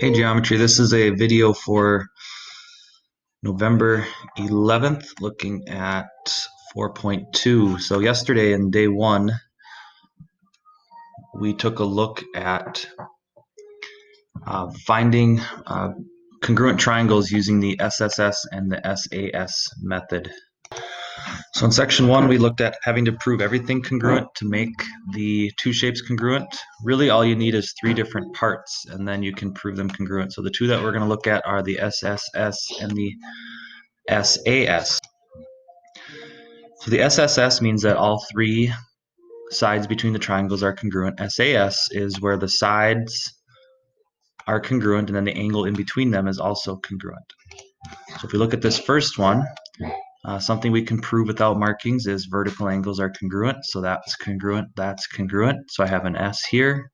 Hey Geometry, this is a video for November 11th looking at 4.2. So yesterday in day one, we took a look at finding congruent triangles using the SSS and the SAS method. So in section one, we looked at having to prove everything congruent to make the two shapes congruent. Really, all you need is three different parts, and then you can prove them congruent. So the two that we're going to look at are the SSS and the SAS. So the SSS means that all three sides between the triangles are congruent. SAS is where the sides are congruent and then the angle in between them is also congruent. So if we look at this first one, something we can prove without markings is vertical angles are congruent. So that's congruent, that's congruent. So I have an S here,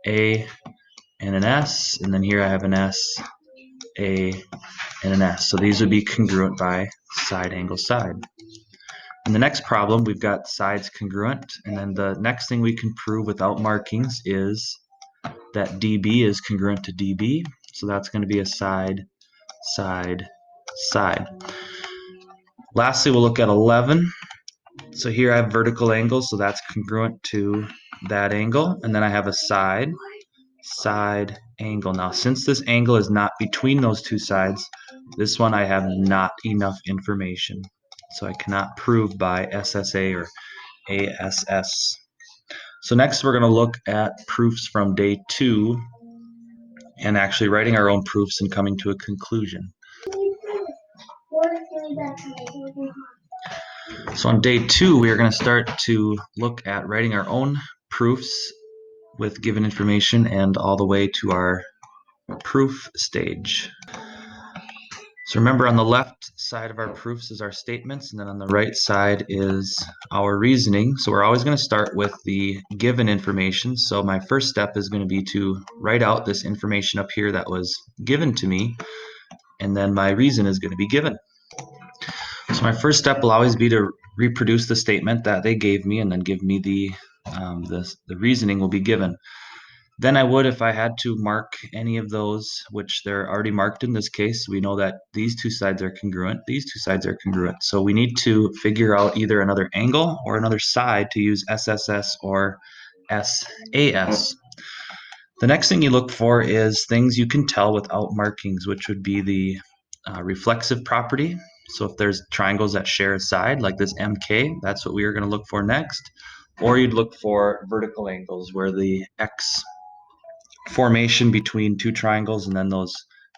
A, and an S, and then here I have an S, A, and an S. So these would be congruent by side angle side. In the next problem, we've got sides congruent, and then the next thing we can prove without markings is that DB is congruent to DB. So that's going to be a side, side, side. Lastly, we'll look at 11. So here I have vertical angles, so that's congruent to that angle. And then I have a side, side, angle. Now, since this angle is not between those two sides, this one I have not enough information. So I cannot prove by SSA or ASS. So next we're going to look at proofs from day 2 and actually writing our own proofs and coming to a conclusion. So on day 2 we are going to start to look at writing our own proofs with given information and all the way to our proof stage. So remember, on the left side of our proofs is our statements, and then on the right side is our reasoning. So we're always going to start with the given information. So my first step is going to be to write out this information up here that was given to me, and then my reason is going to be given. So my first step will always be to reproduce the statement that they gave me, and then give me the reasoning will be given. Then I would, if I had to mark any of those, which they're already marked in this case, we know that these two sides are congruent, these two sides are congruent. So we need to figure out either another angle or another side to use SSS or SAS. The next thing you look for is things you can tell without markings, which would be the reflexive property. So if there's triangles that share a side, like this MK, that's what we are going to look for next. Or you'd look for vertical angles, where the X formation between two triangles and then those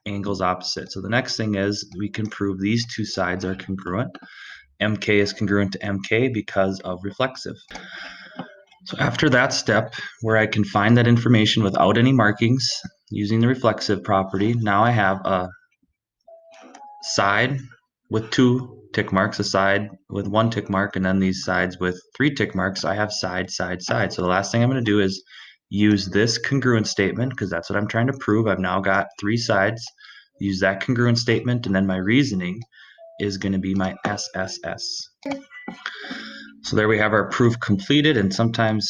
angles opposite. So the next thing is we can prove these two sides are congruent. MK is congruent to MK because of reflexive. So after that step, where I can find that information without any markings using the reflexive property, now I have a side with 2 tick marks, a side with 1 tick mark, and then these sides with 3 tick marks. I have side, side, side. So the last thing I'm going to do is use this congruent statement, because that's what I'm trying to prove. I've now got 3 sides. Use that congruent statement, and then my reasoning is going to be my SSS. So there we have our proof completed, and sometimes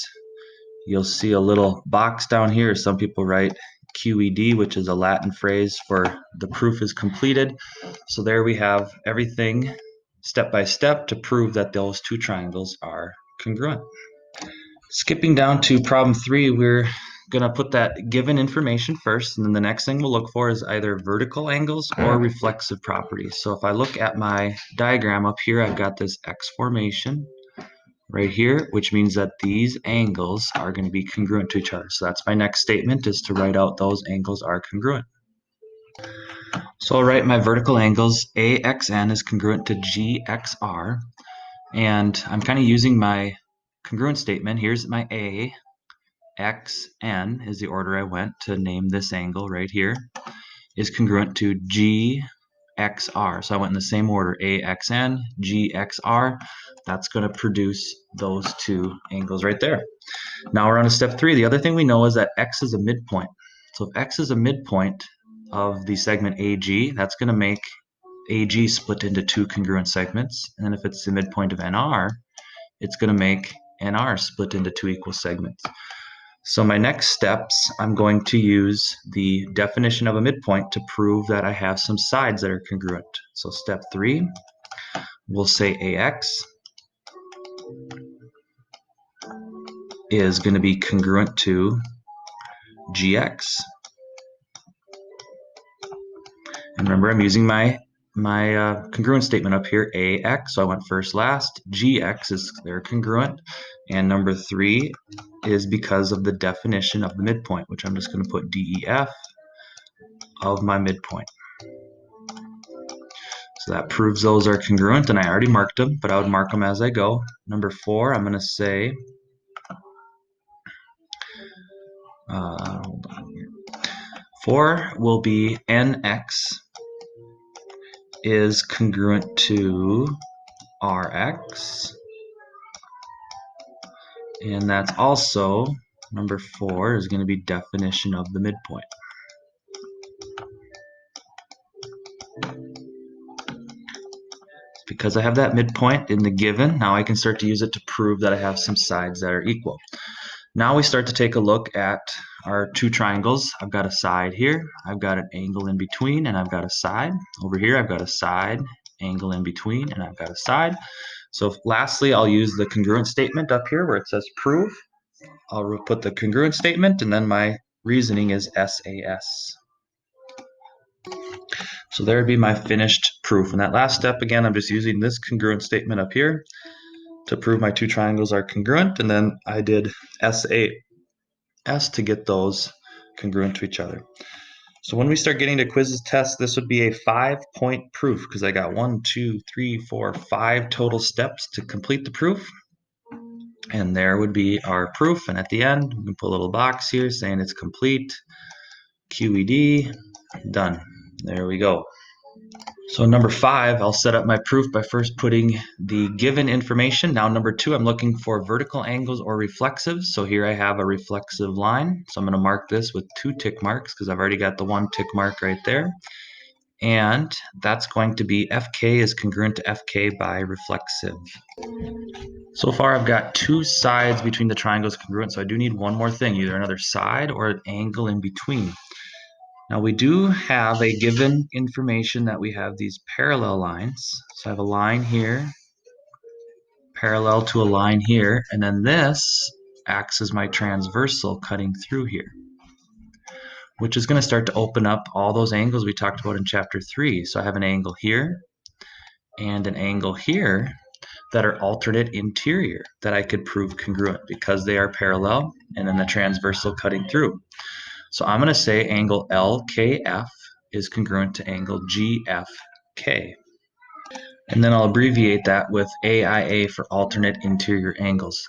you'll see a little box down here. Some people write QED, which is a Latin phrase for the proof is completed. So there we have everything step by step to prove that those two triangles are congruent. Skipping down to problem 3, we're going to put that given information first, and then the next thing we'll look for is either vertical angles or reflexive properties. So if I look at my diagram up here, I've got this X formation right here, which means that these angles are going to be congruent to each other. So that's my next statement, is to write out those angles are congruent. So I'll write my vertical angles. AXN is congruent to GXR, and I'm kind of using my congruent statement. Here's my A. XN is the order I went to name this angle right here, is congruent to GXR. So I went in the same order, AXN, GXR. That's going to produce those two angles right there. Now we're on to step 3. The other thing we know is that X is a midpoint. So if X is a midpoint of the segment AG, that's going to make AG split into 2 congruent segments. And then if it's the midpoint of NR, it's going to make NR split into 2 equal segments. So my next steps, I'm going to use the definition of a midpoint to prove that I have some sides that are congruent. So step 3, we'll say AX is going to be congruent to GX. And remember, I'm using my congruent statement up here, AX, so I went first last. GX is they're congruent. And number 3 is because of the definition of the midpoint, which I'm just going to put DEF of my midpoint. So that proves those are congruent, and I already marked them, but I would mark them as I go. Number 4, I'm going to say, hold on here. 4 will be NX is congruent to RX. And that's also, number 4 is going to be definition of the midpoint. Because I have that midpoint in the given, now I can start to use it to prove that I have some sides that are equal. Now we start to take a look at our two triangles. I've got a side here, I've got an angle in between, and I've got a side. Over here I've got a side, angle in between, and I've got a side. So lastly, I'll use the congruent statement up here where it says prove. I'll put the congruent statement, and then my reasoning is SAS. So there would be my finished proof. And that last step, again, I'm just using this congruent statement up here to prove my two triangles are congruent, and then I did SAS to get those congruent to each other. So when we start getting to quizzes, tests, this would be a 5-point proof because I got 1, 2, 3, 4, 5 total steps to complete the proof. And there would be our proof. And at the end, we can put a little box here saying it's complete. QED, done. There we go. So number 5, I'll set up my proof by first putting the given information. Now number 2, I'm looking for vertical angles or reflexives. So here I have a reflexive line. So I'm going to mark this with 2 tick marks because I've already got the 1 tick mark right there. And that's going to be FK is congruent to FK by reflexive. So far I've got 2 sides between the triangles congruent, so I do need one more thing, either another side or an angle in between. Now we do have a given information that we have these parallel lines. So I have a line here, parallel to a line here, and then this acts as my transversal cutting through here, which is going to start to open up all those angles we talked about in chapter 3. So I have an angle here and an angle here that are alternate interior that I could prove congruent because they are parallel and then the transversal cutting through. So I'm going to say angle LKF is congruent to angle GFK. And then I'll abbreviate that with AIA for alternate interior angles.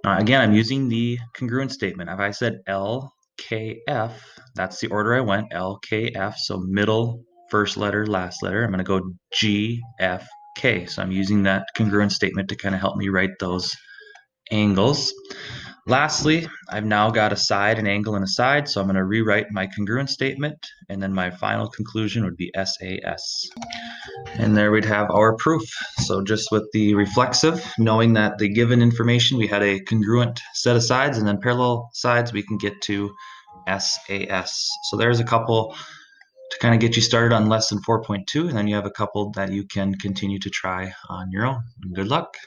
Now again, I'm using the congruent statement. If I said LKF, that's the order I went, LKF, so middle, first letter, last letter. I'm going to go GFK. So I'm using that congruent statement to kind of help me write those angles. Lastly, I've now got a side, an angle, and a side, so I'm going to rewrite my congruent statement, and then my final conclusion would be SAS. And there we'd have our proof. So just with the reflexive, knowing that the given information, we had a congruent set of sides, and then parallel sides, we can get to SAS. So there's a couple to kind of get you started on lesson 4.2, and then you have a couple that you can continue to try on your own. Good luck.